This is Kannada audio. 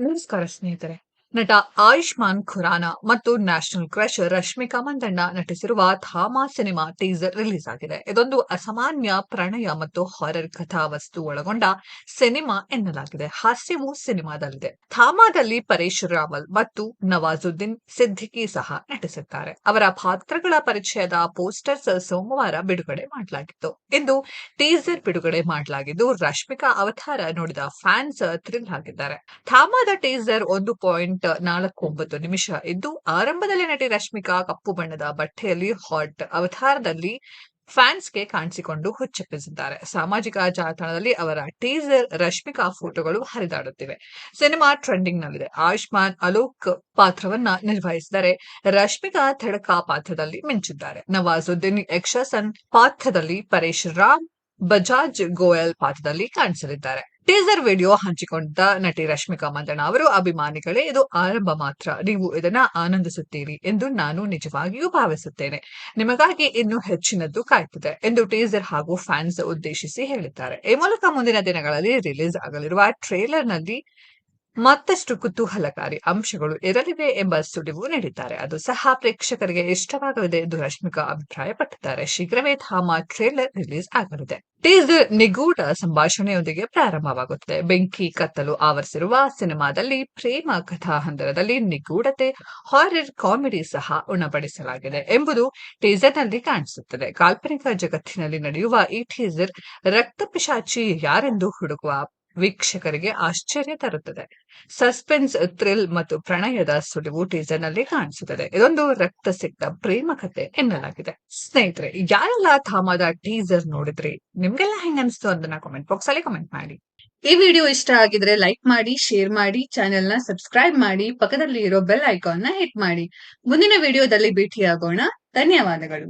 ನಮಸ್ಕಾರ ಸ್ನೇಹಿತರೆ. ನಟ ಆಯುಷ್ಮಾನ್ ಖುರಾನಾ ಮತ್ತು ನ್ಯಾಷನಲ್ ಕ್ರಶ್ ರಶ್ಮಿಕಾ ಮಂದಣ್ಣ ನಟಿಸಿರುವ ಧಾಮ ಸಿನಿಮಾ ಟೀಸರ್ ರಿಲೀಸ್ ಆಗಿದೆ. ಇದೊಂದು ಅಸಾಮಾನ್ಯ ಪ್ರಣಯ ಮತ್ತು ಹಾರರ್ ಕಥಾವಸ್ತು ಒಳಗೊಂಡ ಸಿನಿಮಾ ಎನ್ನಲಾಗಿದೆ. ಹಾಸ್ಯವೂ ಸಿನಿಮಾದಲ್ಲಿದೆ. ಧಾಮದಲ್ಲಿ ಪರೇಶ್ ರಾವಲ್ ಮತ್ತು ನವಾಜುದ್ದೀನ್ ಸಿದ್ದಿಕಿ ಸಹ ನಟಿಸಿದ್ದಾರೆ. ಅವರ ಪಾತ್ರಗಳ ಪರಿಚಯದ ಪೋಸ್ಟರ್ಸ್ ಸೋಮವಾರ ಬಿಡುಗಡೆ ಮಾಡಲಾಗಿತ್ತು. ಇಂದು ಟೀಸರ್ ಬಿಡುಗಡೆ ಮಾಡಲಾಗಿದ್ದು, ರಶ್ಮಿಕಾ ಅವತಾರ ನೋಡಿದ ಫ್ಯಾನ್ಸ್ ಥ್ರಿಲ್ ಆಗಿದ್ದಾರೆ. ಧಾಮದ ಟೀಸರ್ 1.49 ನಿಮಿಷ ಇದ್ದು, ಆರಂಭದಲ್ಲಿ ನಟಿ ರಶ್ಮಿಕಾ ಕಪ್ಪು ಬಣ್ಣದ ಬಟ್ಟೆಯಲ್ಲಿ ಹಾಟ್ ಅವತಾರದಲ್ಲಿ ಫ್ಯಾನ್ಸ್ಗೆ ಕಾಣಿಸಿಕೊಂಡು ಹುಚ್ಚೆಬ್ಬಿಸಿದ್ದಾರೆ. ಸಾಮಾಜಿಕ ಜಾಲತಾಣದಲ್ಲಿ ಅವರ ಟೀಸರ್ ರಶ್ಮಿಕಾ ಫೋಟೋಗಳು ಹರಿದಾಡುತ್ತಿವೆ. ಸಿನಿಮಾ ಟ್ರೆಂಡಿಂಗ್ ನಲ್ಲಿದೆ. ಆಯುಷ್ಮಾನ್ ಅಲೋಕ್ ಪಾತ್ರವನ್ನ ನಿರ್ವಹಿಸಿದರೆ, ರಶ್ಮಿಕಾ ಥಡಕಾ ಪಾತ್ರದಲ್ಲಿ ಮಿಂಚಿದ್ದಾರೆ. ನವಾಜುದ್ದೀನ್ ಯಕ್ಷಸನ್ ಪಾತ್ರದಲ್ಲಿ, ಪರೇಶ್ ರಾಮ್ ಬಜಾಜ್ ಗೋಯಲ್ ಪಾತ್ರದಲ್ಲಿ ಕಾಣಿಸಲಿದ್ದಾರೆ. ಟೀಸರ್ ವಿಡಿಯೋ ಹಂಚಿಕೊಂಡ ನಟಿ ರಶ್ಮಿಕಾ ಮಂದಣ್ಣ ಅವರು, ಅಭಿಮಾನಿಗಳೇ, ಇದು ಆರಂಭ ಮಾತ್ರ. ನೀವು ಇದನ್ನ ಆನಂದಿಸುತ್ತೀರಿ ಎಂದು ನಾನು ನಿಜವಾಗಿಯೂ ಭಾವಿಸುತ್ತೇನೆ. ನಿಮಗಾಗಿ ಇನ್ನೂ ಹೆಚ್ಚಿನದ್ದು ಕಾಯ್ತಿದೆ ಎಂದು ಟೀಸರ್ ಹಾಗೂ ಫ್ಯಾನ್ಸ್ ಉದ್ದೇಶಿಸಿ ಹೇಳಿದ್ದಾರೆ. ಈ ಮೂಲಕ ಮುಂದಿನ ದಿನಗಳಲ್ಲಿ ರಿಲೀಸ್ ಆಗಲಿರುವ ಟ್ರೇಲರ್ನಲ್ಲಿ ಮತ್ತಷ್ಟು ಕುತೂಹಲಕಾರಿ ಅಂಶಗಳು ಇರಲಿವೆ ಎಂಬ ಸುಳಿವು ನೀಡಿದ್ದಾರೆ. ಅದು ಸಹ ಪ್ರೇಕ್ಷಕರಿಗೆ ಇಷ್ಟವಾಗಲಿದೆ ಎಂದು ರಶ್ಮಿಕಾ ಅಭಿಪ್ರಾಯಪಟ್ಟಿದ್ದಾರೆ. ಶೀಘ್ರವೇ ಧಾಮ ಟ್ರೇಲರ್ ರಿಲೀಸ್ ಆಗಲಿದೆ. ಟೀಸರ್ ನಿಗೂಢ ಸಂಭಾಷಣೆಯೊಂದಿಗೆ ಪ್ರಾರಂಭವಾಗುತ್ತದೆ. ಬೆಂಕಿ ಕತ್ತಲು ಆವರಿಸಿರುವ ಸಿನಿಮಾದಲ್ಲಿ ಪ್ರೇಮ ಕಥಾಹಂದರದಲ್ಲಿ ನಿಗೂಢತೆ, ಹಾರರ್ ಕಾಮಿಡಿ ಸಹ ಉಣಬಡಿಸಲಾಗಿದೆ ಎಂಬುದು ಟೀಸರ್ನಲ್ಲಿ ಕಾಣಿಸುತ್ತದೆ. ಕಾಲ್ಪನಿಕ ಜಗತ್ತಿನಲ್ಲಿ ನಡೆಯುವ ಈ ಟೀಸರ್ ರಕ್ತಪಿಶಾಚಿ ಯಾರೆಂದು ಹುಡುಕುವ ವೀಕ್ಷಕರಿಗೆ ಆಶ್ಚರ್ಯ ತರುತ್ತದೆ. ಸಸ್ಪೆನ್ಸ್, ಥ್ರಿಲ್ ಮತ್ತು ಪ್ರಣಯದ ಸುಳಿವು ಟೀಸರ್ನಲ್ಲಿ ಕಾಣಿಸುತ್ತದೆ. ಇದೊಂದು ರಕ್ತಸಿಕ್ತ ಪ್ರೇಮ ಕಥೆ ಎನ್ನಲಾಗಿದೆ. ಸ್ನೇಹಿತರೆ, ಯಾರೆಲ್ಲ ಧಾಮದ ಟೀಸರ್ ನೋಡಿದ್ರಿ, ನಿಮ್ಗೆಲ್ಲ ಹೆಂಗನ್ಸ್ತು ಅದನ್ನ ಕಾಮೆಂಟ್ ಬಾಕ್ಸ್ ಅಲ್ಲಿ ಕಾಮೆಂಟ್ ಮಾಡಿ. ಈ ವಿಡಿಯೋ ಇಷ್ಟ ಆಗಿದ್ರೆ ಲೈಕ್ ಮಾಡಿ, ಶೇರ್ ಮಾಡಿ, ಚಾನೆಲ್ ನ ಸಬ್ಸ್ಕ್ರೈಬ್ ಮಾಡಿ, ಪಕ್ಕದಲ್ಲಿ ಇರೋ ಬೆಲ್ ಐಕಾನ್ ನ ಹಿಟ್ ಮಾಡಿ. ಮುಂದಿನ ವಿಡಿಯೋದಲ್ಲಿ ಭೇಟಿಯಾಗೋಣ. ಧನ್ಯವಾದಗಳು.